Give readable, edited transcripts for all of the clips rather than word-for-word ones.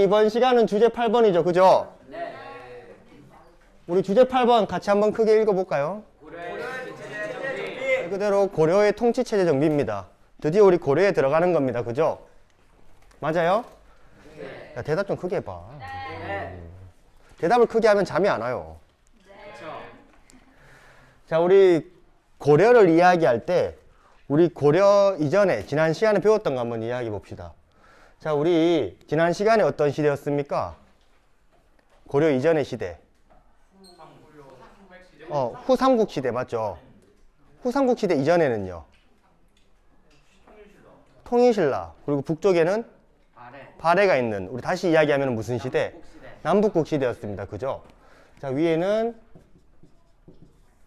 이번 시간은 주제 8번이죠. 그죠? 네. 우리 주제 8번 같이 한번 크게 읽어볼까요? 말 그대로 고려의 통치체제 정비입니다. 드디어 우리 고려에 들어가는 겁니다. 그죠? 맞아요? 네. 야, 대답 좀 크게 해봐. 네. 대답을 크게 하면 잠이 안 와요. 그렇죠. 자, 우리 고려를 이야기할 때 우리 고려 이전에 지난 시간에 배웠던 거 한번 이야기해 봅시다. 자, 우리 지난 시간에 어떤 시대였습니까? 고려 이전의 시대. 후삼국 시대 맞죠? 후삼국 시대 이전에는요. 통일신라. 그리고 북쪽에는 발해가 있는, 우리 다시 이야기하면 무슨 시대? 남북국 시대였습니다. 그죠? 자, 위에는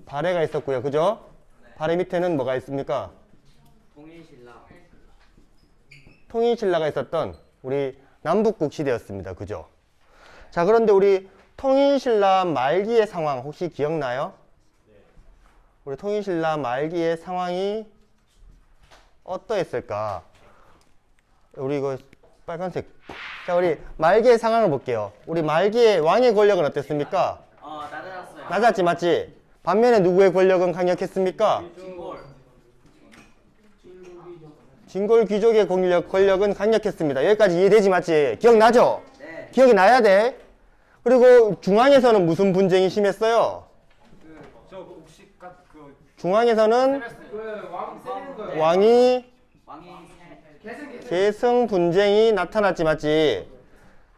발해가 있었고요. 그죠? 발해 밑에는 뭐가 있습니까? 통일신라가 있었던 우리 남북국 시대였습니다. 그죠? 자, 그런데 우리 통일신라 말기의 상황 혹시 기억나요? 우리 통일신라 말기의 상황이 어떠했을까? 우리 이거 빨간색. 자, 우리 말기의 상황을 볼게요. 우리 말기의 왕의 권력은 어땠습니까? 낮아졌어요. 낮았지, 맞지? 반면에 누구의 권력은 강력했습니까? 진골 귀족의 권력은 강력했습니다. 여기까지 이해되지, 맞지? 기억나죠? 네. 기억이 나야 돼. 그리고 중앙에서는 무슨 분쟁이 심했어요? 중앙에서는 왕이 계승 분쟁이 나타났지, 맞지?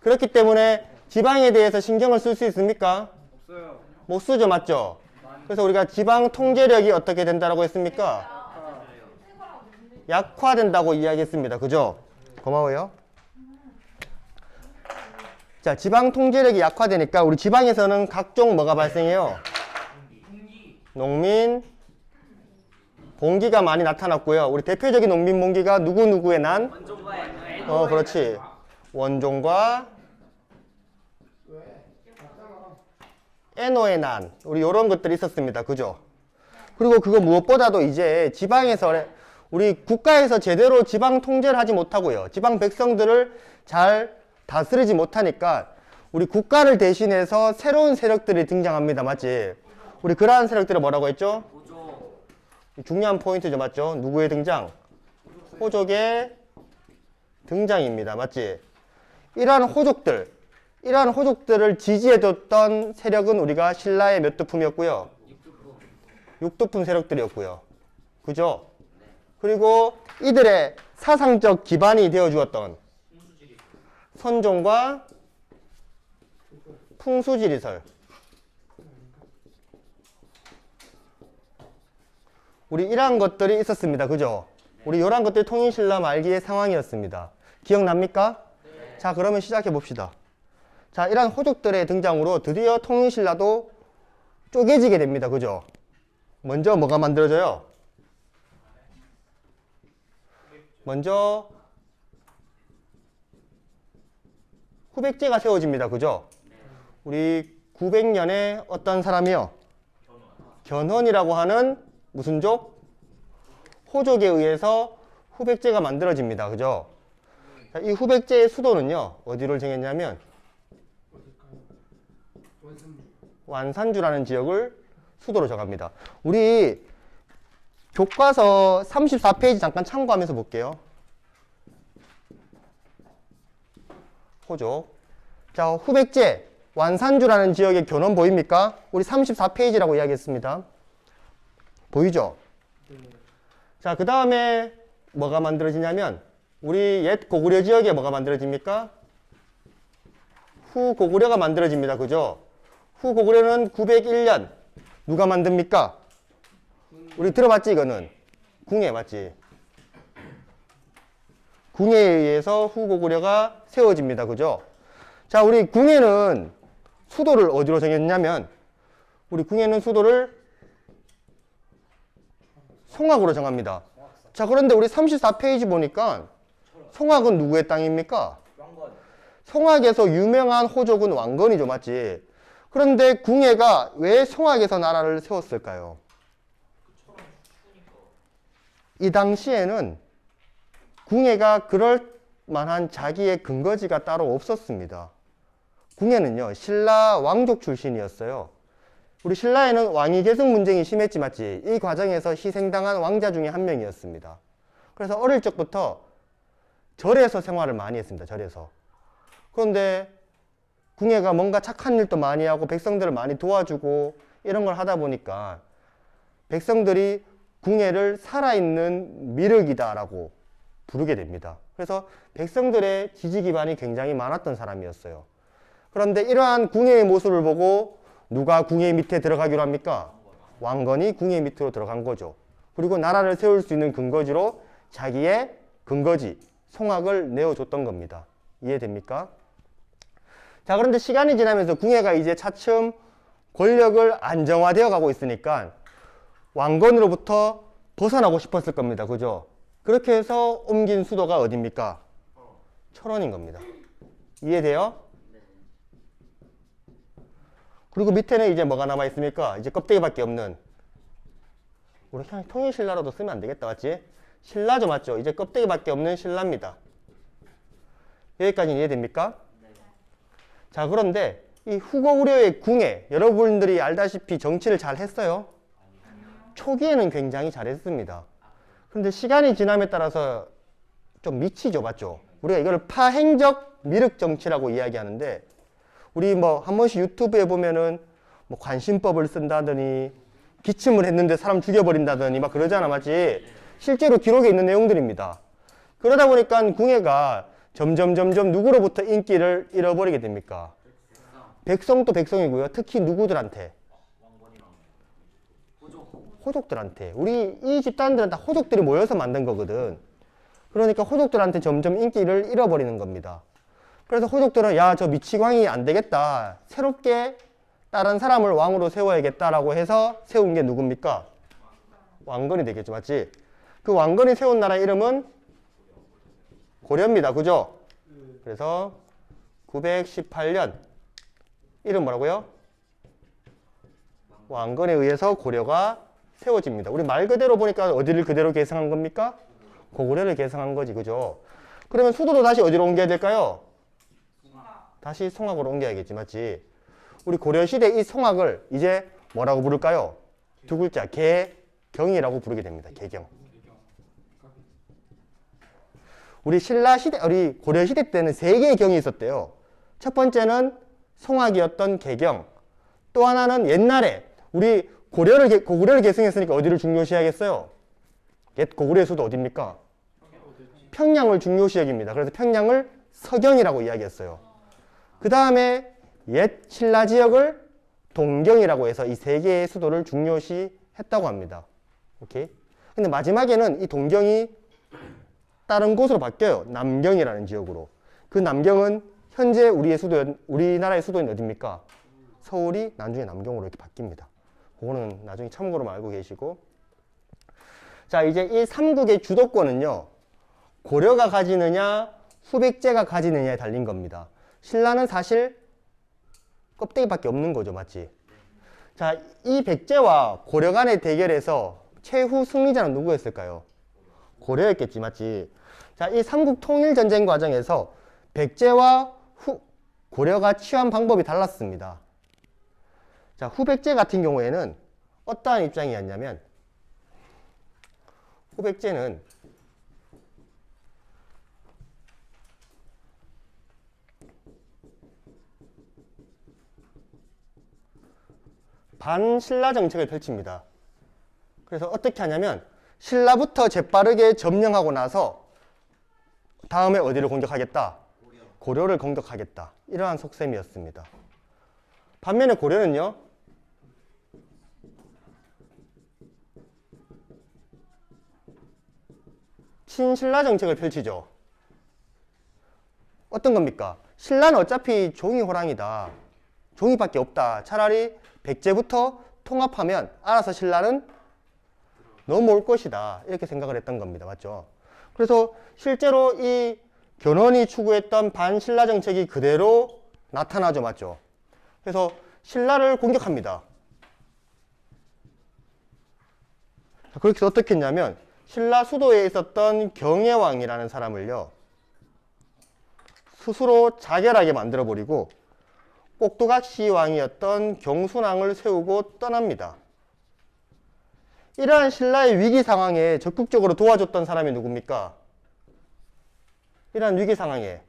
그렇기 때문에 지방에 대해서 신경을 쓸 수 있습니까? 없어요. 못 쓰죠, 맞죠? 그래서 우리가 지방 통제력이 어떻게 된다고 했습니까? 약화된다고 이야기했습니다. 그죠? 고마워요. 자, 지방 통제력이 약화되니까 우리 지방에서는 각종 뭐가 발생해요? 농민 봉기가 많이 나타났고요. 우리 대표적인 농민 봉기가 누구누구의 난? 그렇지. 원종과 애노의 난. 우리 요런 것들이 있었습니다. 그죠? 그리고 그거 무엇보다도 이제 지방에서 우리 국가에서 제대로 지방 통제를 하지 못하고요. 지방 백성들을 잘 다스리지 못하니까 우리 국가를 대신해서 새로운 세력들이 등장합니다. 맞지? 우리 그러한 세력들을 뭐라고 했죠? 중요한 포인트죠. 맞죠? 누구의 등장? 호족의 등장입니다. 맞지? 이러한 호족들을 지지해줬던 세력은 우리가 신라의 몇 두품이었고요? 육두품 세력들이었고요. 그죠? 그리고 이들의 사상적 기반이 되어주었던 선종과 풍수지리설. 우리 이러한 것들이 있었습니다. 그죠? 우리 이러한 것들이 통일신라 말기의 상황이었습니다. 기억납니까? 네. 자, 그러면 시작해 봅시다. 자, 이러한 호족들의 등장으로 드디어 통일신라도 쪼개지게 됩니다. 그죠? 먼저 뭐가 만들어져요? 먼저 후백제가 세워집니다. 그죠? 우리 900년에 어떤 사람이요? 견훤이라고 하는 무슨 족? 호족에 의해서 후백제가 만들어집니다. 그죠? 자, 이 후백제의 수도는요, 어디를 정했냐면 완산주라는 지역을 수도로 정합니다. 우리 교과서 34페이지 잠깐 참고하면서 볼게요. 호족. 자, 후백제, 완산주라는 지역의 견훤 보입니까? 우리 34페이지라고 이야기했습니다. 보이죠? 자, 그 다음에 뭐가 만들어지냐면 우리 옛 고구려 지역에 뭐가 만들어집니까? 후고구려가 만들어집니다. 그죠? 후고구려는 901년 누가 만듭니까? 우리 들어봤지 이거는? 궁예 맞지? 궁예에 의해서 후고구려가 세워집니다. 그죠? 자, 우리 궁예는 수도를 어디로 정했냐면 우리 궁예는 수도를 송악으로 정합니다. 자, 그런데 우리 34페이지 보니까 송악은 누구의 땅입니까? 송악에서 유명한 호족은 왕건이죠. 맞지? 그런데 궁예가 왜 송악에서 나라를 세웠을까요? 이 당시에는 궁예가 그럴 만한 자기의 근거지가 따로 없었습니다. 궁예는요, 신라 왕족 출신이었어요. 우리 신라에는 왕위 계승 문쟁이 심했지 맞지? 이 과정에서 희생당한 왕자 중에 한 명이었습니다. 그래서 어릴 적부터 절에서 생활을 많이 했습니다. 절에서. 그런데 궁예가 뭔가 착한 일도 많이 하고 백성들을 많이 도와주고 이런 걸 하다 보니까 백성들이 궁예를 살아있는 미륵이다라고 부르게 됩니다. 그래서 백성들의 지지 기반이 굉장히 많았던 사람이었어요. 그런데 이러한 궁예의 모습을 보고 누가 궁예 밑에 들어가기로 합니까? 왕건이 궁예 밑으로 들어간 거죠. 그리고 나라를 세울 수 있는 근거지로 자기의 근거지, 송악을 내어줬던 겁니다. 이해됩니까? 자, 그런데 시간이 지나면서 궁예가 이제 차츰 권력을 안정화되어 가고 있으니까 왕건으로부터 벗어나고 싶었을 겁니다. 그죠? 그렇게 해서 옮긴 수도가 어디입니까? 철원인 겁니다. 이해돼요? 그리고 밑에는 이제 뭐가 남아 있습니까? 이제 껍데기밖에 없는, 우리 그냥 통일신라로도 쓰면 안 되겠다, 맞지? 신라죠, 맞죠? 이제 껍데기밖에 없는 신라입니다. 여기까지 이해됩니까? 자, 그런데 이 후고 우려의 궁예, 여러분들이 알다시피 정치를 잘 했어요? 초기에는 굉장히 잘했습니다. 그런데 시간이 지남에 따라서 좀 미치죠, 맞죠? 우리가 이걸 파행적 미륵 정치라고 이야기하는데, 우리 뭐 한 번씩 유튜브에 보면은 뭐 관심법을 쓴다더니 기침을 했는데 사람 죽여버린다더니 막 그러잖아, 맞지? 실제로 기록에 있는 내용들입니다. 그러다 보니까 궁예가 점점 누구로부터 인기를 잃어버리게 됩니까? 백성도 백성이고요. 특히 누구들한테? 호족들한테. 우리 이 집단들은 다 호족들이 모여서 만든 거거든. 그러니까 호족들한테 점점 인기를 잃어버리는 겁니다. 그래서 호족들은 야, 저 미치광이 안 되겠다. 새롭게 다른 사람을 왕으로 세워야겠다라고 해서 세운 게 누굽니까? 왕건이 되겠죠, 맞지? 그 왕건이 세운 나라 이름은 고려입니다. 그죠? 그래서 918년 이름 뭐라고요? 왕건에 의해서 고려가 세워집니다. 우리 말 그대로 보니까 어디를 그대로 계승한 겁니까? 고구려를 계승한 거지, 그죠? 그러면 수도도 다시 어디로 옮겨야 될까요? 다시 송악으로 옮겨야겠지, 맞지? 우리 고려시대 이 송악을 이제 뭐라고 부를까요? 두 글자, 개경이라고 부르게 됩니다. 개경. 우리 신라시대, 우리 고려시대 때는 세 개의 경이 있었대요. 첫 번째는 송악이었던 개경. 또 하나는 옛날에 우리 고구려를 계승했으니까 어디를 중요시하겠어요? 옛 고구려의 수도 어디입니까? 평양을 중요시 여깁니다. 그래서 평양을 서경이라고 이야기했어요. 그 다음에 옛 신라 지역을 동경이라고 해서 이 세 개의 수도를 중요시 했다고 합니다. 오케이? 근데 마지막에는 이 동경이 다른 곳으로 바뀌어요. 남경이라는 지역으로. 그 남경은 현재 우리나라의 수도인 어디입니까? 서울이 나중에 남경으로 이렇게 바뀝니다. 그거는 나중에 참고로 알고 계시고. 자, 이제 이 삼국의 주도권은요, 고려가 가지느냐, 후백제가 가지느냐에 달린 겁니다. 신라는 사실 껍데기밖에 없는 거죠, 맞지? 자, 이 백제와 고려 간의 대결에서 최후 승리자는 누구였을까요? 고려였겠지, 맞지? 자, 이 삼국 통일 전쟁 과정에서 백제와 고려가 취한 방법이 달랐습니다. 자, 후백제 같은 경우에는 어떠한 입장이었냐면, 후백제는 반신라 정책을 펼칩니다. 그래서 어떻게 하냐면 신라부터 재빠르게 점령하고 나서 다음에 어디를 공격하겠다? 고려를 공격하겠다. 이러한 속셈이었습니다. 반면에 고려는요, 친신라 정책을 펼치죠. 어떤 겁니까? 신라는 어차피 종이 호랑이다. 종이밖에 없다. 차라리 백제부터 통합하면 알아서 신라는 넘어올 것이다. 이렇게 생각을 했던 겁니다. 맞죠? 그래서 실제로 이 견훤이 추구했던 반신라 정책이 그대로 나타나죠. 맞죠? 그래서 신라를 공격합니다. 그렇게 해서 어떻게 했냐면 신라 수도에 있었던 경혜왕이라는 사람을요, 스스로 자결하게 만들어버리고 꼭두각시 왕이었던 경순왕을 세우고 떠납니다. 이러한 신라의 위기 상황에 적극적으로 도와줬던 사람이 누굽니까? 이러한 위기 상황에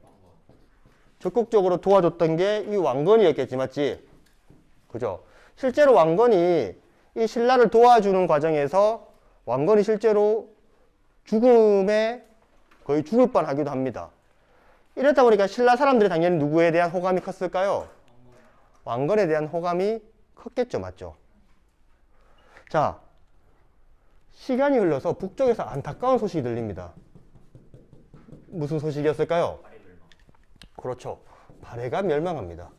적극적으로 도와줬던 게 이 왕건이었겠지, 맞지? 그죠? 실제로 왕건이 이 신라를 도와주는 과정에서 왕건이 실제로 죽음에 거의 죽을 뻔하기도 합니다. 이렇다 보니까 신라 사람들이 당연히 누구에 대한 호감이 컸을까요? 왕건에 대한 호감이 컸겠죠, 맞죠? 자, 시간이 흘러서 북쪽에서 안타까운 소식이 들립니다. 무슨 소식이었을까요? 그렇죠. 발해가 멸망합니다.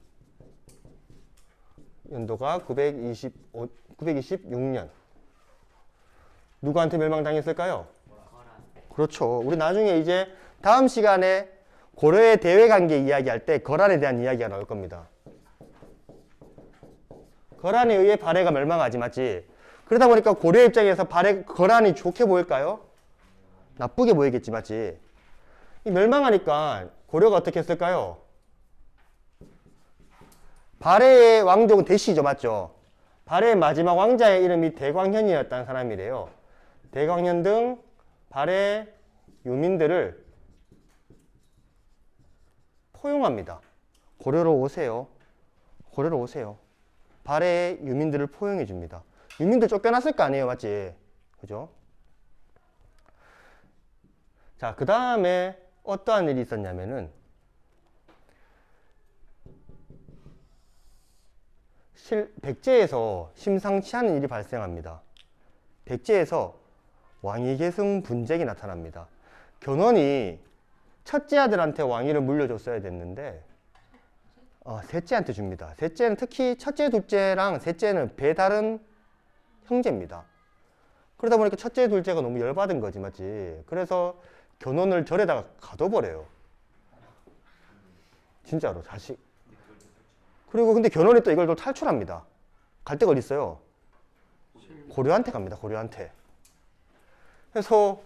연도가 926년. 누구한테 멸망당했을까요? 그렇죠. 우리 나중에 이제 다음 시간에 고려의 대외관계 이야기할 때 거란에 대한 이야기가 나올 겁니다. 거란에 의해 발해가 멸망하지, 맞지? 그러다 보니까 고려 입장에서 거란이 좋게 보일까요? 나쁘게 보이겠지, 맞지? 이 멸망하니까 고려가 어떻게 했을까요? 발해의 왕족은 대시죠, 맞죠? 발해의 마지막 왕자의 이름이 대광현이었다는 사람이래요. 대광현 등 발해 유민들을 포용합니다. 고려로 오세요. 고려로 오세요. 발해의 유민들을 포용해 줍니다. 유민들 쫓겨났을 거 아니에요, 맞지? 그죠? 자, 그 다음에 어떠한 일이 있었냐면은 백제에서 심상치 않은 일이 발생합니다. 백제에서 왕위계승 분쟁이 나타납니다. 견훤이 첫째 아들한테 왕위를 물려줬어야 됐는데 셋째한테 줍니다. 셋째는 특히 첫째, 둘째랑 셋째는 배다른 형제입니다. 그러다 보니까 첫째, 둘째가 너무 열받은 거지, 맞지? 그래서 견훤을 절에다가 가둬버려요. 진짜로, 자식. 그리고 근데 견훤이 또 이걸 또 탈출합니다. 갈 데가 어디 있어요? 고려한테 갑니다. 고려한테. 그래서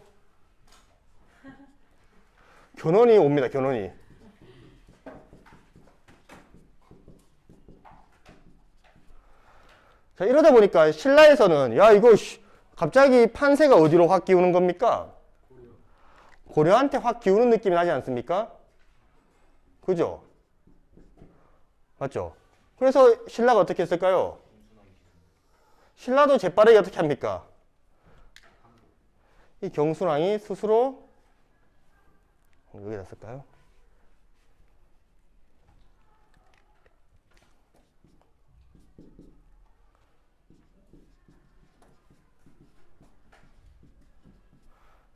견훤이 옵니다. 견훤이. 자, 이러다 보니까 신라에서는 야 이거 갑자기 판세가 어디로 확 기우는 겁니까? 고려한테 확 기우는 느낌이 나지 않습니까? 그죠? 맞죠? 그래서 신라가 어떻게 했을까요? 신라도 재빠르게 어떻게 합니까? 이 경순왕이 스스로 여기다 쓸까요?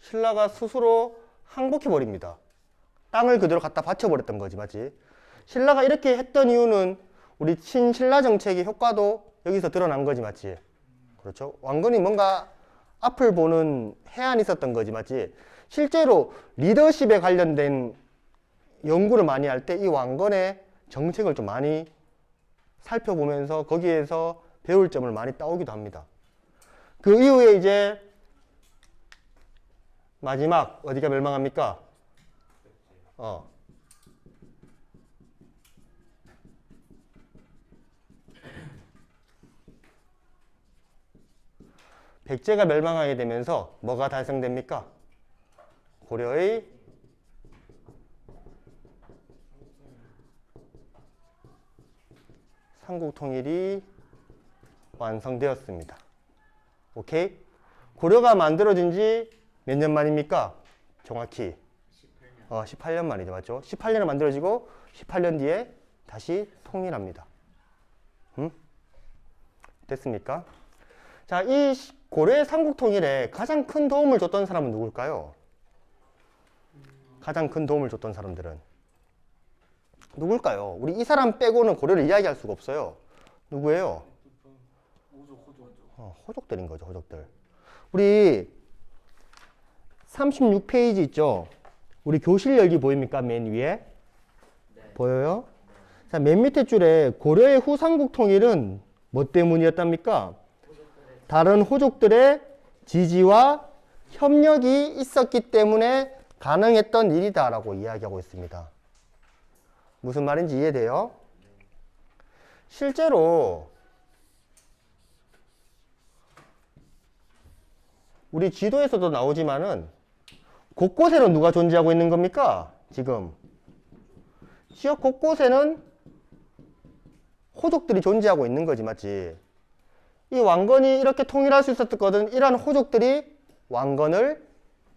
신라가 스스로 항복해버립니다. 땅을 그대로 갖다 바쳐버렸던 거지, 맞지? 신라가 이렇게 했던 이유는 우리 친신라 정책의 효과도 여기서 드러난 거지, 맞지? 그렇죠? 왕건이 뭔가 앞을 보는 해안이 있었던 거지, 맞지? 실제로 리더십에 관련된 연구를 많이 할 때 이 왕건의 정책을 좀 많이 살펴보면서 거기에서 배울 점을 많이 따오기도 합니다. 그 이후에 이제 마지막 어디가 멸망합니까? 백제가 멸망하게 되면서 뭐가 달성됩니까? 고려의 삼국통일이 완성되었습니다. 오케이? 고려가 만들어진 지 몇 년 만입니까? 정확히 18년 만이죠, 맞죠? 18년에 만들어지고 18년 뒤에 다시 통일합니다. 됐습니까? 자, 이 고려의 삼국통일에 가장 큰 도움을 줬던 사람은 누굴까요? 가장 큰 도움을 줬던 사람들은 누굴까요? 우리 이 사람 빼고는 고려를 이야기할 수가 없어요. 누구예요? 호족들인 거죠, 호족들. 우리 36페이지 있죠? 우리 교실 열기 보입니까? 맨 위에? 네. 보여요? 자, 맨 밑에 줄에 고려의 후삼국 통일은 뭐 때문이었답니까? 다른 호족들의 지지와 협력이 있었기 때문에 가능했던 일이다라고 이야기하고 있습니다. 무슨 말인지 이해돼요? 실제로 우리 지도에서도 나오지만은 곳곳에는 누가 존재하고 있는 겁니까? 지금 지역 곳곳에는 호족들이 존재하고 있는 거지, 맞지? 이 왕건이 이렇게 통일할 수 있었거든. 이러한 호족들이 왕건을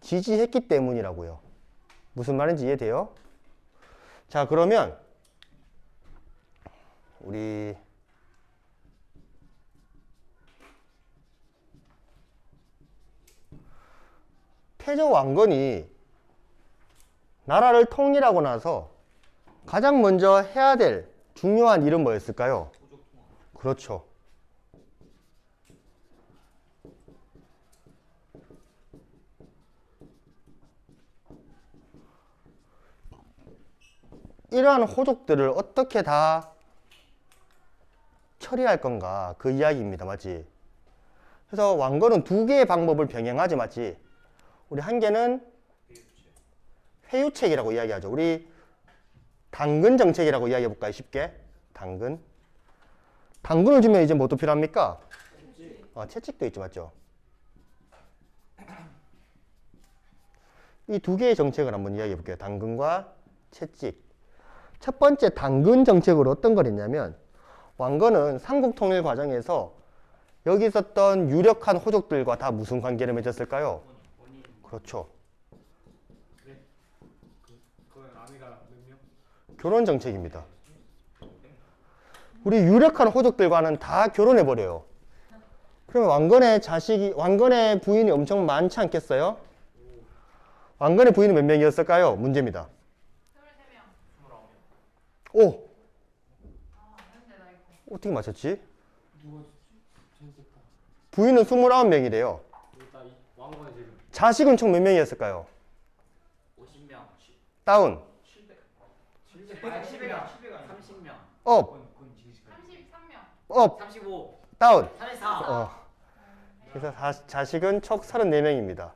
지지했기 때문이라고요. 무슨 말인지 이해돼요? 자, 그러면 우리 태조 왕건이 나라를 통일하고 나서 가장 먼저 해야 될 중요한 일은 뭐였을까요? 그렇죠. 이러한 호족들을 어떻게 다 처리할 건가, 그 이야기입니다. 맞지? 그래서 왕건은 두 개의 방법을 병행하지, 맞지? 우리 한 개는 회유책이라고 이야기하죠. 우리 당근 정책이라고 이야기해 볼까요? 쉽게. 당근을 주면 이제 뭐도 필요합니까? 채찍도 있죠, 맞죠? 이 두 개의 정책을 한번 이야기해 볼게요. 당근과 채찍. 첫 번째 당근 정책으로 어떤 걸 했냐면, 왕건은 삼국 통일 과정에서 여기 있었던 유력한 호족들과 다 무슨 관계를 맺었을까요? 그렇죠. 그 아내가 몇 명? 결혼 정책입니다. 우리 유력한 호족들과는 다 결혼해 버려요. 그러면 왕건의 부인이 엄청 많지 않겠어요? 왕건의 부인은 몇 명이었을까요? 문제입니다. 23명. 오! 근데 나 이거. 어떻게 맞췄지? 누가 재밌었다. 부인은 29명이래요. 일단 이 왕건이 지금 자식은 총 몇 명이었을까요? 50명. 다운. 700명. 30명. 업. 33명. 업. 35. 다운. 34. 그래서 자식은 총 34명입니다.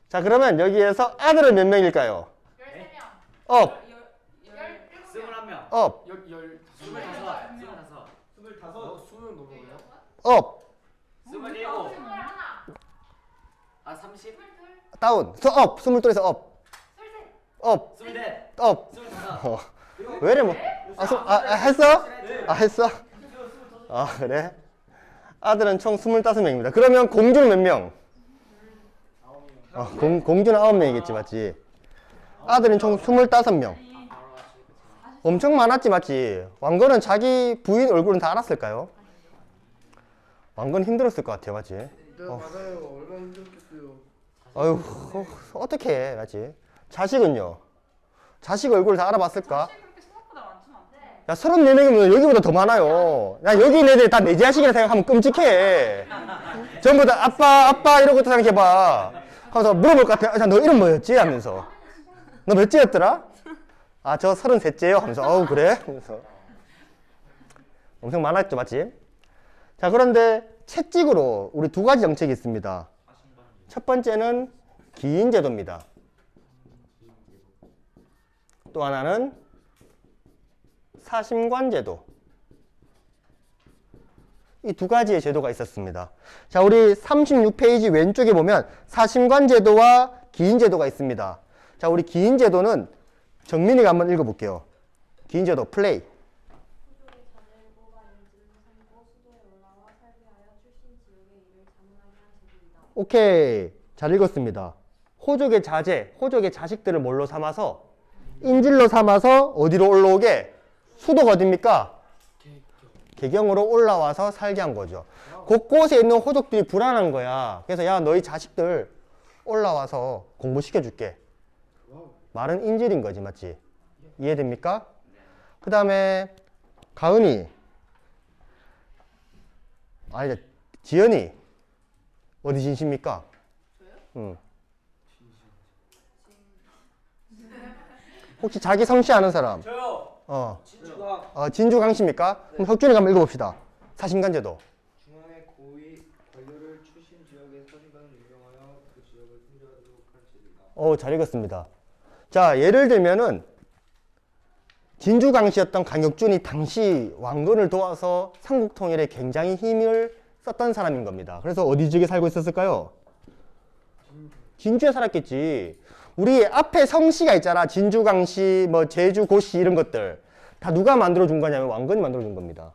자, 그러면 여기에서 아들은 몇 명일까요? 13명. 업. 21명. 업. 25. 25. 20은 넘은 거예요? 업. 27. 21. 아, 30. 다운. 업. 22에서 업. 23. 업. 24. 업. 25. 왜 이래 뭐? 했어? 했어? 그래? 아들은 총 25명입니다. 그러면 공주는 몇 명? 공주는 9명이겠지, 맞지? 아들은 총 25명. 엄청 많았지, 맞지? 왕건은 자기 부인 얼굴은 다 알았을까요? 왕건은 힘들었을 것 같아요, 맞지? 네 맞아요. 얼마나 힘들었겠어요. 아유, 어떻게 해, 맞지? 자식은요? 자식 얼굴 다 알아봤을까? 사실 그렇게 생각보다 많진 않대. 야, 34명이면 여기보다 더 많아요. 야, 여기 있는 애들 다 내 자식이라 생각하면 끔찍해. 전부 다 아빠 이러고 생각해봐. 하면서 물어볼 것 같아. 야, 너 이름 뭐였지? 하면서. 너 몇째였더라? 저 33째요? 하면서. 그래? 하면서. 엄청 많았죠, 맞지? 자, 그런데 채찍으로 우리 두 가지 정책이 있습니다. 첫 번째는 기인제도입니다. 또 하나는 사심관제도. 이 두 가지의 제도가 있었습니다. 자, 우리 36페이지 왼쪽에 보면 사심관제도와 기인제도가 있습니다. 자, 우리 기인제도는 정민이가 한번 읽어볼게요. 기인제도 플레이. 호족의 자제일보가 인질로 삼고 수도에 올라와 살게 하여 출신 지역의 일을 자문하게 한 제도이다. 오케이. 잘 읽었습니다. 호족의 자제, 호족의 자식들을 뭘로 삼아서? 인질로 삼아서 어디로 올라오게? 수도가 어딥니까? 개경으로 올라와서 살게 한 거죠. 곳곳에 있는 호족들이 불안한 거야. 그래서 야, 너희 자식들 올라와서 공부시켜줄게. 말은 인질인 거지, 맞지? 이해됩니까? 그 다음에 가은이, 이제 지연이 어디 진십니까? 저요? 응. 혹시 자기 성씨 아는 사람? 저요. 진주가. 진주강씨입니까? 그럼 혁준이가 한번 읽어봅시다. 사심관제도. 중앙의 고위 관료를 출신 지역의 사진관을 임명하여 그 지역을 통제하도록 할 제도다. 잘 읽었습니다. 자, 예를 들면은 진주강씨였던 강혁준이 당시 왕건을 도와서 삼국통일에 굉장히 힘을 썼던 사람인 겁니다. 그래서 어디 지역에 살고 있었을까요? 진주에 살았겠지. 우리 앞에 성씨가 있잖아. 진주강씨, 뭐 제주고씨 이런 것들 다 누가 만들어준 거냐면 왕건이 만들어준 겁니다.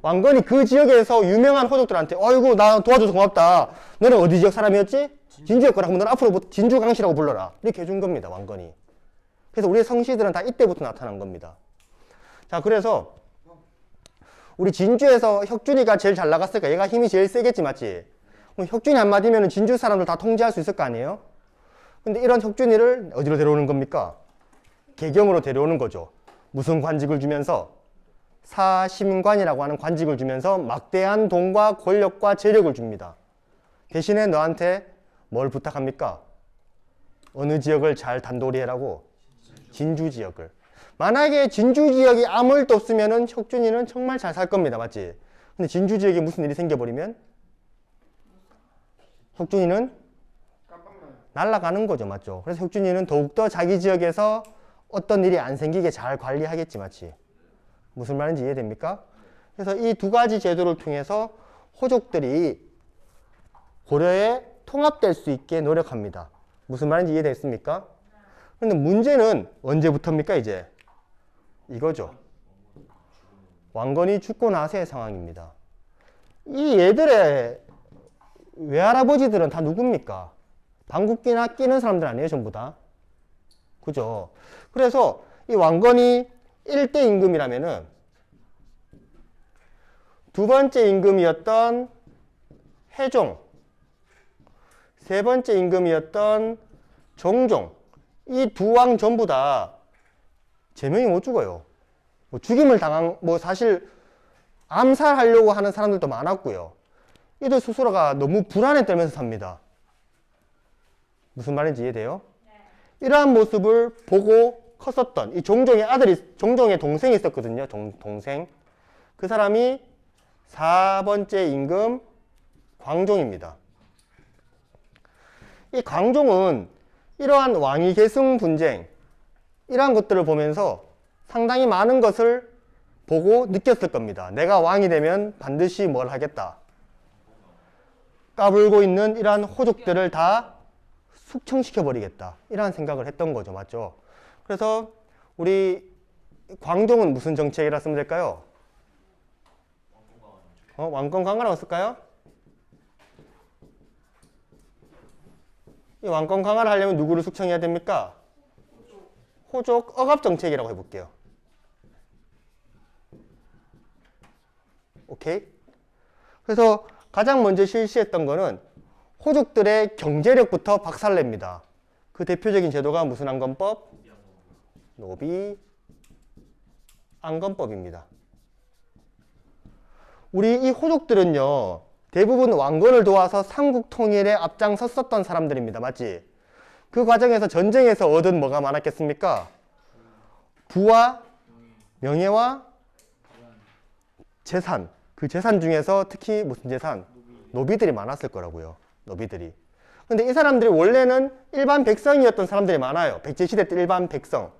왕건이 그 지역에서 유명한 호족들한테 어이구 나 도와줘서 고맙다. 너는 어디 지역 사람이었지? 진주였거라. 그럼 너는 앞으로 진주강씨라고 불러라. 이렇게 해준 겁니다. 왕건이. 그래서 우리의 성씨들은 다 이때부터 나타난 겁니다. 자, 그래서 우리 진주에서 혁준이가 제일 잘 나갔을까? 얘가 힘이 제일 세겠지, 맞지? 그럼 혁준이 한마디면 진주 사람들 다 통제할 수 있을 거 아니에요? 근데 이런 혁준이를 어디로 데려오는 겁니까? 개경으로 데려오는 거죠. 무슨 관직을 주면서? 사심관이라고 하는 관직을 주면서 막대한 돈과 권력과 재력을 줍니다. 대신에 너한테 뭘 부탁합니까? 어느 지역을 잘 단돌이 해라고? 진주 지역을. 만약에 진주 지역이 아무 일도 없으면은 혁준이는 정말 잘 살 겁니다. 맞지? 근데 진주 지역에 무슨 일이 생겨버리면 혁준이는 날아가는 거죠. 맞죠? 그래서 혁준이는 더욱더 자기 지역에서 어떤 일이 안 생기게 잘 관리하겠지. 맞지? 무슨 말인지 이해됩니까? 그래서 이 두 가지 제도를 통해서 호족들이 고려에 통합될 수 있게 노력합니다. 무슨 말인지 이해됐습니까? 근데 문제는 언제부터입니까? 이제 이거죠. 왕건이 죽고 나서의 상황입니다. 이 얘들의 외할아버지들은 다 누굽니까? 방귀끼나 끼는 사람들 아니에요, 전부 다. 그죠? 그래서 이 왕건이 1대 임금이라면은 두 번째 임금이었던 해종, 세 번째 임금이었던 정종, 이 두 왕 전부 다 제명이 못 죽어요. 뭐 죽임을 당한, 뭐 사실 암살하려고 하는 사람들도 많았고요. 이들 스스로가 너무 불안에 떨면서 삽니다. 무슨 말인지 이해돼요? 이러한 모습을 보고 컸었던 이 종종의 아들이, 종종의 동생이 있었거든요. 동생. 그 사람이 4번째 임금 광종입니다. 이 광종은 이러한 왕위 계승 분쟁, 이러한 것들을 보면서 상당히 많은 것을 보고 느꼈을 겁니다. 내가 왕이 되면 반드시 뭘 하겠다. 까불고 있는 이러한 호족들을 다 숙청시켜버리겠다. 이러한 생각을 했던 거죠. 맞죠? 그래서 우리 광종은 무슨 정책이라 쓰면 될까요? 왕권 강화라고 쓸까요? 이 왕권 강화를 하려면 누구를 숙청해야 됩니까? 호족 억압 정책이라고 해볼게요. 오케이? 그래서 가장 먼저 실시했던 거는 호족들의 경제력부터 박살냅니다. 그 대표적인 제도가 무슨 안건법? 노비 안건법입니다. 우리 이 호족들은요, 대부분 왕건을 도와서 삼국 통일에 앞장섰었던 사람들입니다. 맞지? 그 과정에서 전쟁에서 얻은 뭐가 많았겠습니까? 부와 명예와 재산. 그 재산 중에서 특히 무슨 재산? 노비들이 많았을 거라고요. 노비들이. 근데 이 사람들이 원래는 일반 백성이었던 사람들이 많아요. 백제시대 때 일반 백성.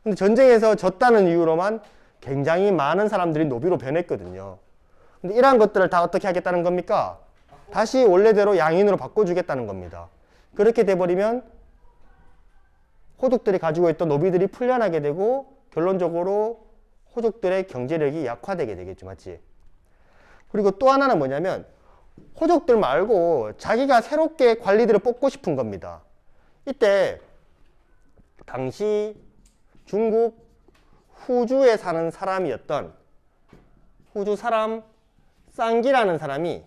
근데 전쟁에서 졌다는 이유로만 굉장히 많은 사람들이 노비로 변했거든요. 근데 이러한 것들을 다 어떻게 하겠다는 겁니까? 다시 원래대로 양인으로 바꿔주겠다는 겁니다. 그렇게 돼버리면 호족들이 가지고 있던 노비들이 풀려나게 되고 결론적으로 호족들의 경제력이 약화되게 되겠죠. 맞지? 그리고 또 하나는 뭐냐면 호족들 말고 자기가 새롭게 관리들을 뽑고 싶은 겁니다. 이때 당시 중국 후주에 사는 사람이었던 후주 사람 쌍기라는 사람이,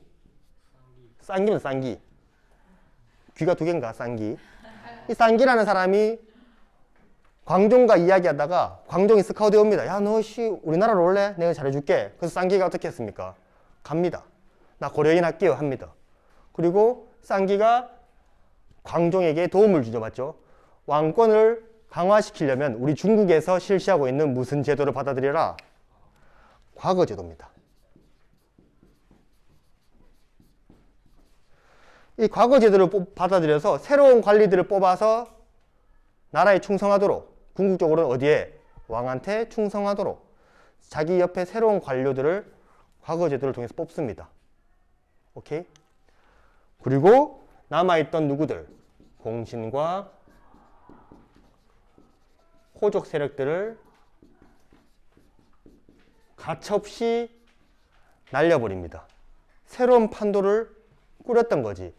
쌍기는 쌍기, 귀가 두 개인가 쌍기, 이 쌍기라는 사람이 광종과 이야기하다가 광종이 스카우트에 옵니다. 야, 너 우리나라로 올래? 내가 잘해줄게. 그래서 쌍기가 어떻게 했습니까? 갑니다. 나 고려인 할게요 합니다. 그리고 쌍기가 광종에게 도움을 주죠. 맞죠? 왕권을 강화시키려면 우리 중국에서 실시하고 있는 무슨 제도를 받아들여라? 과거 제도입니다. 이 과거 제도를 받아들여서 새로운 관리들을 뽑아서 나라에 충성하도록 궁극적으로는 어디에? 왕한테 충성하도록 자기 옆에 새로운 관료들을 과거 제도를 통해서 뽑습니다. 오케이? 그리고 남아있던 누구들? 공신과 호족 세력들을 가차없이 날려버립니다. 새로운 판도를 꾸렸던 거지.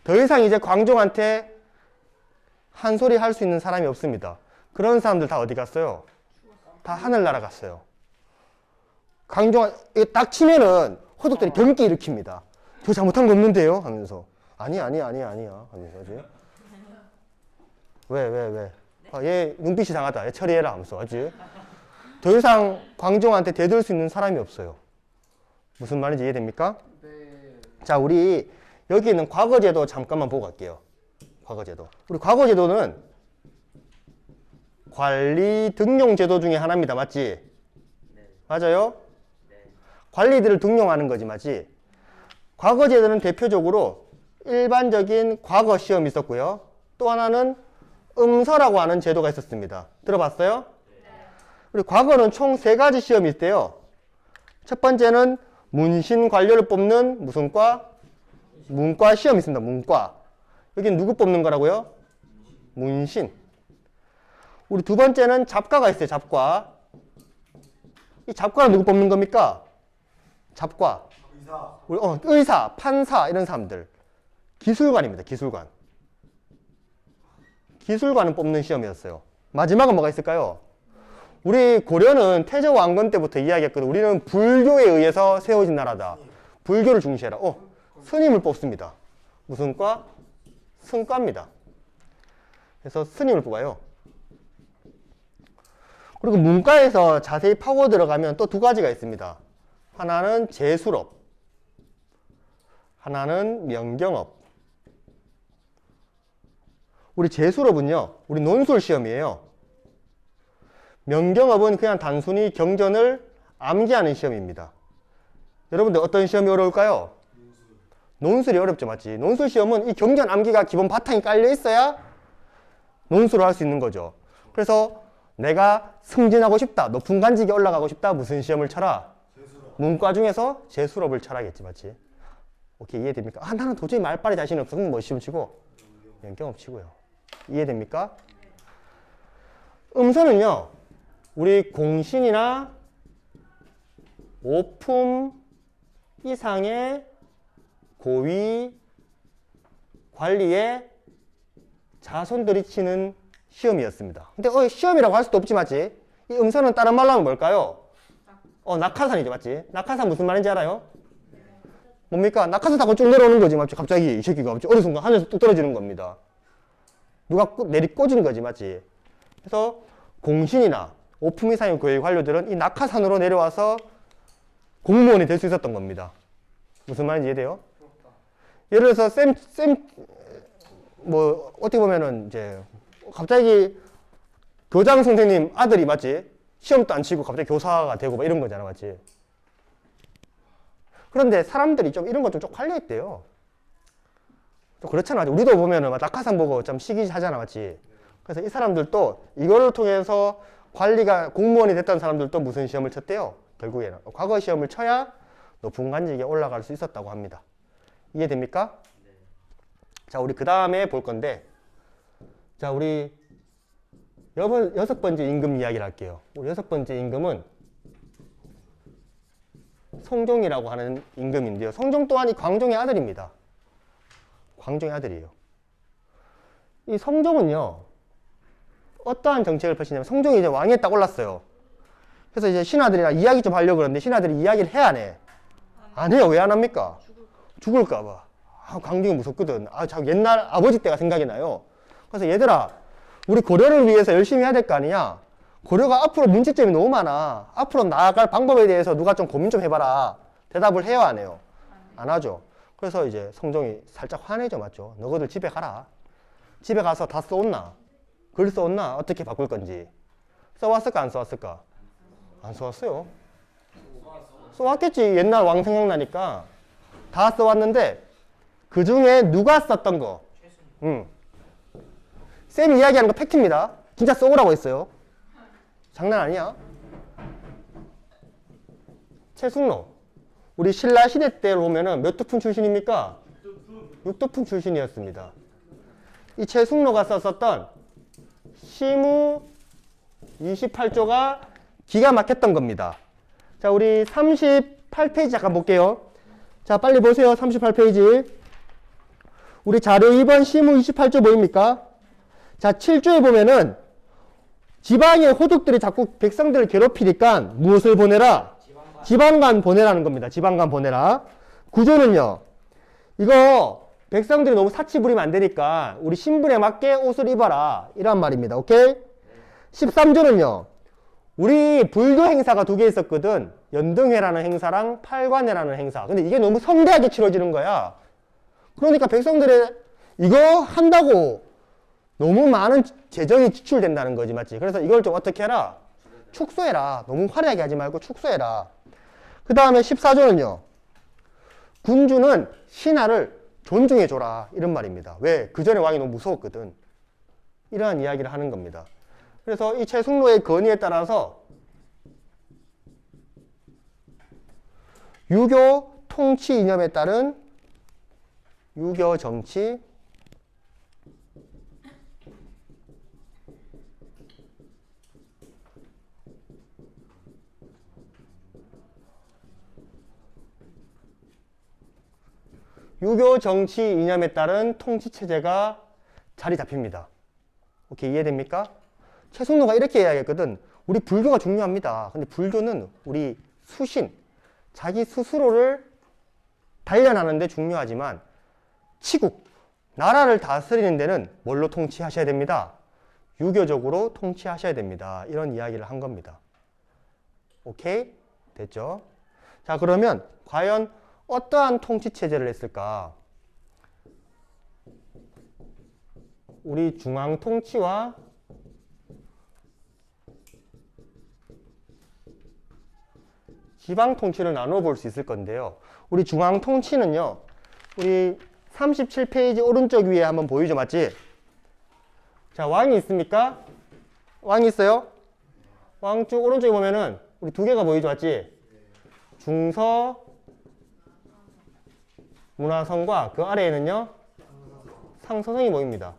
더 이상 이제 광종한테 한 소리 할 수 있는 사람이 없습니다. 그런 사람들 다 어디 갔어요? 다 하늘나라 갔어요. 광종 딱 치면은 호족들이 경기 일으킵니다. 저 잘못한 거 없는데요? 하면서 아니야 하면서 왜? 아, 얘 눈빛이 이상하다. 얘 처리해라 하면서 아주 더 이상 광종한테 대들 수 있는 사람이 없어요. 무슨 말인지 이해됩니까? 네. 자, 우리 여기 있는 과거제도 잠깐만 보고 갈게요. 과거제도. 우리 과거제도는 관리 등용 제도 중에 하나입니다. 맞지? 맞아요? 관리들을 등용하는 거지, 맞지? 과거제도는 대표적으로 일반적인 과거 시험이 있었고요. 또 하나는 음서라고 하는 제도가 있었습니다. 들어봤어요? 우리 과거는 총 3가지 시험이 있대요. 첫 번째는 문신 관료를 뽑는 무슨 과? 문과 시험이 있습니다. 문과. 여긴 누구 뽑는 거라고요? 문신. 우리 두 번째는 잡과가 있어요. 잡과. 이 잡과는 누구 뽑는 겁니까? 잡과. 우리 의사, 판사 이런 사람들. 기술관입니다. 기술관. 기술관은 뽑는 시험이었어요. 마지막은 뭐가 있을까요? 우리 고려는 태조 왕건 때부터 이야기했거든. 우리는 불교에 의해서 세워진 나라다. 불교를 중시해라. 스님을 뽑습니다. 무슨 과? 승과입니다. 그래서 스님을 뽑아요. 그리고 문과에서 자세히 파고 들어가면 또 2가지가 있습니다. 하나는 제술업, 하나는 명경업. 우리 제술업은요, 우리 논술 시험이에요. 명경업은 그냥 단순히 경전을 암기하는 시험입니다. 여러분들 어떤 시험이 어려울까요? 논술이 어렵죠, 맞지? 논술 시험은 이 경전 암기가 기본 바탕이 깔려 있어야 논술을 할 수 있는 거죠. 그래서 내가 승진하고 싶다, 높은 관직에 올라가고 싶다, 무슨 시험을 쳐라? 문과 중에서 제술업을 쳐라겠지, 맞지? 오케이, 이해됩니까? 아, 나는 도저히 말빨이 자신 없어. 그럼 뭐 시험 치고? 명경업 치고요. 이해됩니까? 음서는요, 우리 공신이나 오품 이상의 고위 관리의 자손들이 치는 시험이었습니다. 근데 시험이라고 할 수도 없지, 맞지? 이 음서는 다른 말로 하면 뭘까요? 낙하산이죠, 맞지? 낙하산 무슨 말인지 알아요? 뭡니까? 낙하산 타고 쭉 내려오는 거지, 맞지? 갑자기 이 새끼가 갑자기 어느 순간 하늘에서 뚝 떨어지는 겁니다. 누가 내리꽂은 거지, 맞지? 그래서 공신이나 오품 이상의 고위 관료들은 이 낙하산으로 내려와서 공무원이 될 수 있었던 겁니다. 무슨 말인지 이해돼요? 예를 들어서 어떻게 보면은 이제 갑자기 교장 선생님 아들이 맞지? 시험도 안 치고 갑자기 교사가 되고 막 이런 거잖아, 맞지? 그런데 사람들이 좀 이런 거 좀 쪽팔려 있대요. 좀 그렇잖아. 우리도 보면은 막 낙하산 보고 좀 시기하잖아, 맞지? 그래서 이 사람들도 이거를 통해서 관리가 공무원이 됐던 사람들도 무슨 시험을 쳤대요? 결국에는 과거 시험을 쳐야 높은 관직에 올라갈 수 있었다고 합니다. 이해됩니까? 자, 우리 그 다음에 볼 건데, 자, 우리 6번째 임금 이야기를 할게요. 우리 6번째 임금은 성종이라고 하는 임금인데요. 성종 또한 이 광종의 아들입니다. 광종의 아들이에요. 이 성종은요, 어떠한 정책을 펼치냐면, 성종이 이제 왕위에 딱 올랐어요. 그래서 이제 신하들이랑 이야기 좀 하려고 그러는데, 신하들이 이야기를 해, 안 해? 안 해요. 왜 안 합니까? 죽을까봐. 광종이 무섭거든. 자꾸 옛날 아버지 때가 생각이 나요. 그래서 얘들아, 우리 고려를 위해서 열심히 해야 될 거 아니냐? 고려가 앞으로 문제점이 너무 많아. 앞으로 나아갈 방법에 대해서 누가 좀 고민 좀 해봐라. 대답을 해요, 안 해요? 안 하죠. 그래서 이제 성종이 살짝 화내죠, 맞죠? 너희들 집에 가라. 집에 가서 다 써왔나? 글 써왔나? 어떻게 바꿀 건지. 써왔을까, 안 써왔을까? 안 써왔어요. 써왔겠지. 옛날 왕 생각나니까. 다 써왔는데, 그 중에 누가 썼던 거? 쌤이 이야기하는 거 팩트입니다. 진짜 써오라고 했어요. 장난 아니야. 최승로. 우리 신라 시대 때 보면은 몇 도푼 출신입니까? 6도푼 출신이었습니다. 이 최승로가 썼었던 시무 28조가 기가 막혔던 겁니다. 자, 우리 38페이지 잠깐 볼게요. 자, 빨리 보세요. 38페이지. 우리 자료 2번 시무 28조 뭐입니까? 자, 7조에 보면은 지방의 호족들이 자꾸 백성들을 괴롭히니까 무엇을 보내라? 지방간 보내라는 겁니다. 지방간 보내라. 9조는요. 이거 백성들이 너무 사치 부리면 안 되니까 우리 신분에 맞게 옷을 입어라. 이란 말입니다. 오케이? 13조는요. 우리 불교 행사가 두 개 있었거든. 연등회라는 행사랑 팔관회라는 행사. 근데 이게 너무 성대하게 치러지는 거야. 그러니까 백성들의 이거 한다고 너무 많은 재정이 지출된다는 거지, 맞지? 그래서 이걸 좀 어떻게 해라? 축소해라. 너무 화려하게 하지 말고 축소해라. 그 다음에 14조는요. 군주는 신하를 존중해줘라. 이런 말입니다. 왜? 그 전에 왕이 너무 무서웠거든. 이러한 이야기를 하는 겁니다. 그래서 이 최승로의 건의에 따라서 유교 통치 이념에 따른 유교 정치 유교 정치 이념에 따른 통치 체제가 자리 잡힙니다. 오케이, 이해됩니까? 최승로가 이렇게 이야기했거든. 우리 불교가 중요합니다. 근데 불교는 우리 수신, 자기 스스로를 단련하는 데 중요하지만 치국, 나라를 다스리는 데는 뭘로 통치하셔야 됩니다? 유교적으로 통치하셔야 됩니다. 이런 이야기를 한 겁니다. 오케이? 됐죠? 자, 그러면 과연 어떠한 통치 체제를 했을까? 우리 중앙 통치와 지방 통치를 나눠 볼 수 있을 건데요. 우리 중앙 통치는요. 우리 37페이지 오른쪽 위에 한번 보이죠, 맞지? 자, 왕이 있습니까? 왕이 있어요? 왕 쭉 오른쪽에 보면은 우리 두 개가 보이죠, 맞지? 중서 문화성과 그 아래에는요 상서성이 보입니다.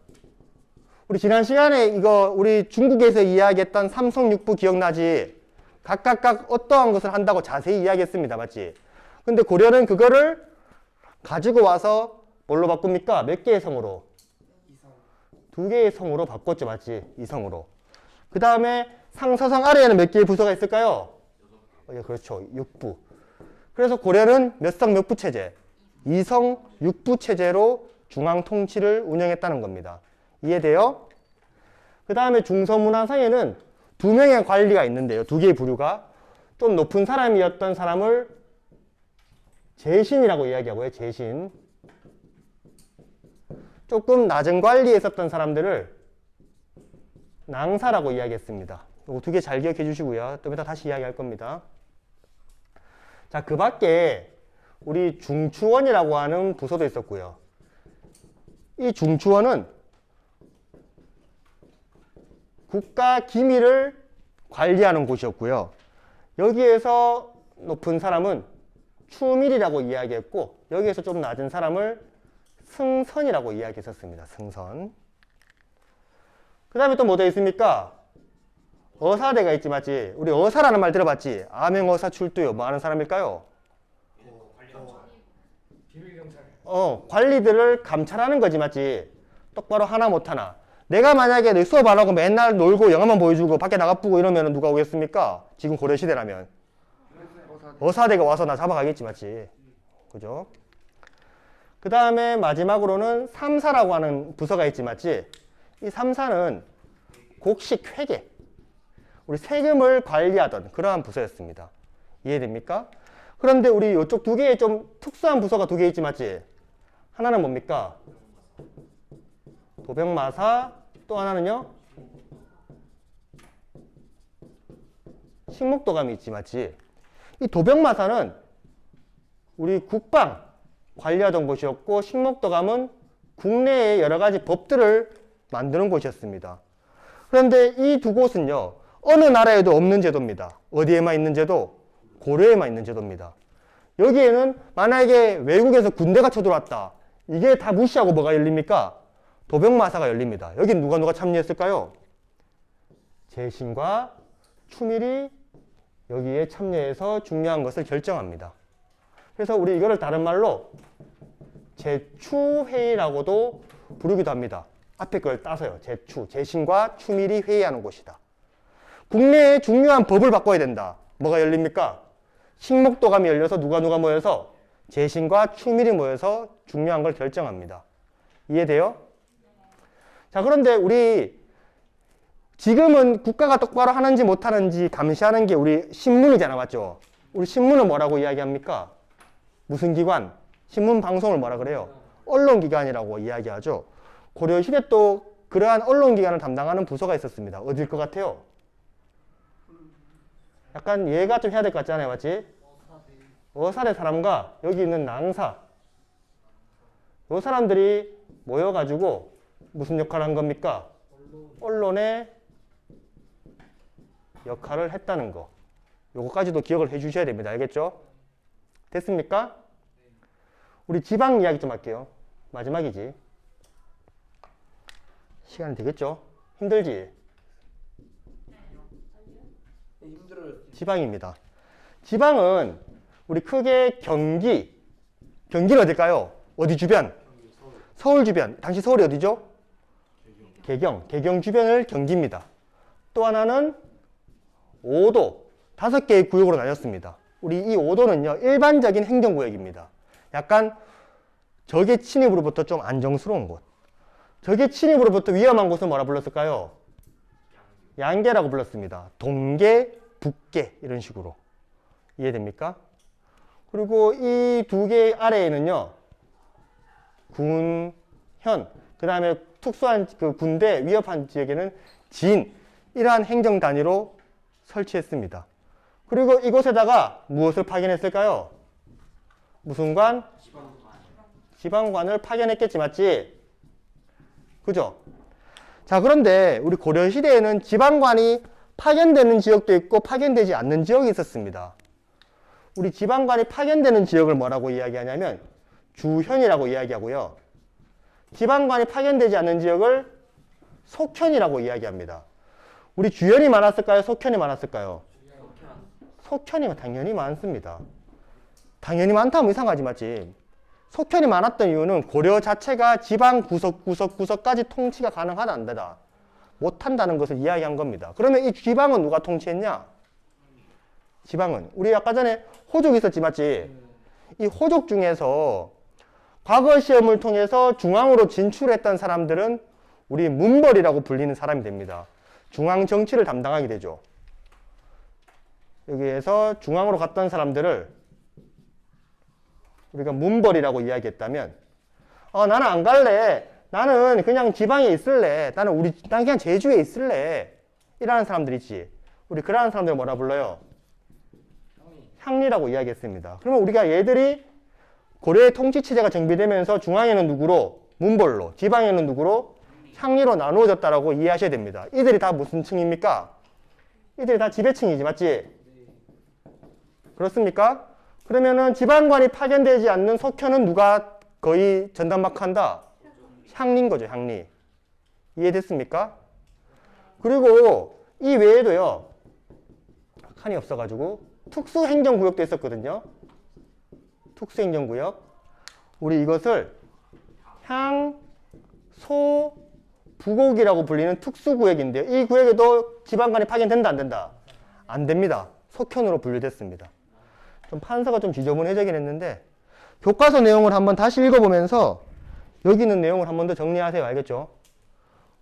우리 지난 시간에 이거 우리 중국에서 이야기했던 삼성육부 기억나지? 각각 어떠한 것을 한다고 자세히 이야기했습니다. 맞지? 근데 고려는 그거를 가지고 와서 뭘로 바꿉니까? 몇 개의 성으로? 두 개의 성으로 바꿨죠. 맞지? 이성으로. 그 다음에 상서성 아래에는 몇 개의 부서가 있을까요? 그렇죠. 육부. 그래서 고려는 몇 성 몇 부 체제? 2성 6부 체제로 중앙 통치를 운영했다는 겁니다. 이해돼요? 그 다음에 중서문화상에는 두 명의 관리가 있는데요. 두 개의 부류가. 좀 높은 사람이었던 사람을 재신이라고 이야기하고요. 재신. 조금 낮은 관리에 있었던 사람들을 낭사라고 이야기했습니다. 이거 두 개 잘 기억해 주시고요. 좀 이따 다시 이야기할 겁니다. 자, 그 밖에 우리 중추원이라고 하는 부서도 있었고요. 이 중추원은 국가 기밀을 관리하는 곳이었고요. 여기에서 높은 사람은 추밀이라고 이야기했고 여기에서 좀 낮은 사람을 승선이라고 이야기했었습니다. 승선. 그 다음에 또 뭐 더 있습니까? 어사대가 있지, 맞지? 우리 어사라는 말 들어봤지? 암행어사 출두요. 뭐 하는 사람일까요? 관리들을 감찰하는 거지, 맞지? 똑바로 하나 못하나. 내가 만약에 내 수업 안 하고 맨날 놀고 영화만 보여주고 밖에 나가쁘고 이러면 누가 오겠습니까? 지금 고려시대라면. 어사대가 와서 나 잡아가겠지, 맞지? 그죠? 그 다음에 마지막으로는 삼사라고 하는 부서가 있지, 맞지? 이 삼사는 곡식 회계. 우리 세금을 관리하던 그러한 부서였습니다. 이해됩니까? 그런데 우리 이쪽 두 개의 좀 특수한 부서가 두 개 있지, 맞지? 하나는 뭡니까? 도병마사, 또 하나는요? 식목도감이 있지, 맞지? 이 도병마사는 우리 국방 관리하던 곳이었고, 식목도감은 국내의 여러 가지 법들을 만드는 곳이었습니다. 그런데 이 두 곳은요, 어느 나라에도 없는 제도입니다. 어디에만 있는 제도? 고려에만 있는 제도입니다. 여기에는 만약에 외국에서 군대가 쳐들어왔다. 이게 다 무시하고 뭐가 열립니까? 도병마사가 열립니다. 여긴 누가 참여했을까요? 제신과 추밀이 여기에 참여해서 중요한 것을 결정합니다. 그래서 우리 이거를 다른 말로 제추회의라고도 부르기도 합니다. 앞에 걸 따서요. 제신과 추밀이 회의하는 곳이다. 국내에 중요한 법을 바꿔야 된다. 뭐가 열립니까? 식목도감이 열려서 누가 모여서 제신과 추밀이 모여서 중요한 걸 결정합니다. 이해돼요? 자, 그런데 우리 지금은 국가가 똑바로 하는지 못하는지 감시하는 게 우리 신문이잖아, 맞죠? 우리 신문은 뭐라고 이야기합니까? 무슨 기관? 신문 방송을 뭐라 그래요? 언론기관이라고 이야기하죠. 고려시대 또 그러한 언론기관을 담당하는 부서가 있었습니다. 어딜 것 같아요? 약간 이해가 좀 해야 될 것 같잖아요, 맞지? 어사대 사람과 여기 있는 낭사, 이 사람들이 모여가지고 무슨 역할을 한 겁니까? 언론의 역할을 했다는 거. 요거까지도 기억을 해 주셔야 됩니다. 알겠죠? 됐습니까? 우리 지방 이야기 좀 할게요. 마지막이지. 시간이 되겠죠? 힘들지? 힘들어요. 지방입니다. 지방은 우리 크게 경기는 어딜까요? 어디 주변? 서울 주변. 당시 서울이 어디죠? 개경 주변을 경기입니다. 또 하나는 5도, 5개의 구역으로 나뉘었습니다. 우리 이 5도는요, 일반적인 행정구역입니다. 약간 적의 침입으로부터 좀 안정스러운 곳. 적의 침입으로부터 위험한 곳은 뭐라 불렀을까요? 양계라고 불렀습니다. 동계, 북계 이런 식으로. 이해됩니까? 그리고 이 두 개 아래에는요, 군, 현, 그 다음에 특수한 그 군대 위협한 지역에는 진, 이러한 행정 단위로 설치했습니다. 그리고 이곳에다가 무엇을 파견했을까요? 무슨 관? 지방관을 파견했겠지, 맞지? 그죠? 자, 그런데 우리 고려시대에는 지방관이 파견되는 지역도 있고 파견되지 않는 지역이 있었습니다. 우리 지방관이 파견되는 지역을 뭐라고 이야기하냐면 주현이라고 이야기하고요. 지방관이 파견되지 않는 지역을 속현이라고 이야기합니다. 우리 주현이 많았을까요? 속현이 많았을까요? 속현이 당연히 많습니다. 당연히 많다면 이상하지, 맞지? 속현이 많았던 이유는 고려 자체가 지방 구석까지 통치가 가능하다 안 되다. 못한다는 것을 이야기한 겁니다. 그러면 이 지방은 누가 통치했냐? 지방은 우리 아까 전에 호족 있었지, 맞지? 이 호족 중에서 과거 시험을 통해서 중앙으로 진출했던 사람들은 우리 문벌이라고 불리는 사람이 됩니다. 중앙 정치를 담당하게 되죠. 여기에서 중앙으로 갔던 사람들을 우리가 문벌이라고 이야기했다면, 나는 안 갈래. 나는 그냥 지방에 있을래. 난 그냥 제주에 있을래. 이라는 사람들 있지. 우리 그러한 사람들 뭐라 불러요? 향리라고 이야기했습니다. 그러면 우리가 얘들이 고려의 통치체제가 정비되면서 중앙에는 누구로? 문벌로. 지방에는 누구로? 향리로 나누어졌다라고 이해하셔야 됩니다. 이들이 다 무슨 층입니까? 이들이 다 지배층이지, 맞지? 그렇습니까? 그러면은 지방관이 파견되지 않는 속현은 누가 거의 전담박한다? 향리인 거죠, 향리. 이해됐습니까? 그리고 이 외에도요, 칸이 없어가지고 특수행정구역도 있었거든요. 특수행정구역. 우리 이것을 향, 부곡이라고 불리는 특수구역인데요. 이 구역에도 지방관이 파견된다, 안 된다? 안 됩니다. 속현으로 분류됐습니다. 좀 판서가 좀 지저분해지긴 했는데 교과서 내용을 한번 다시 읽어보면서 여기 있는 내용을 한 번 더 정리하세요. 알겠죠?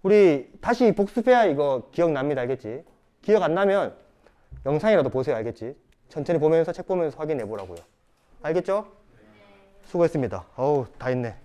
우리 다시 복습해야 이거 기억납니다. 알겠지? 기억 안 나면 영상이라도 보세요. 알겠지? 천천히 보면서 책 보면서 확인해 보라고요. 알겠죠? 수고했습니다. 어우, 다 했네.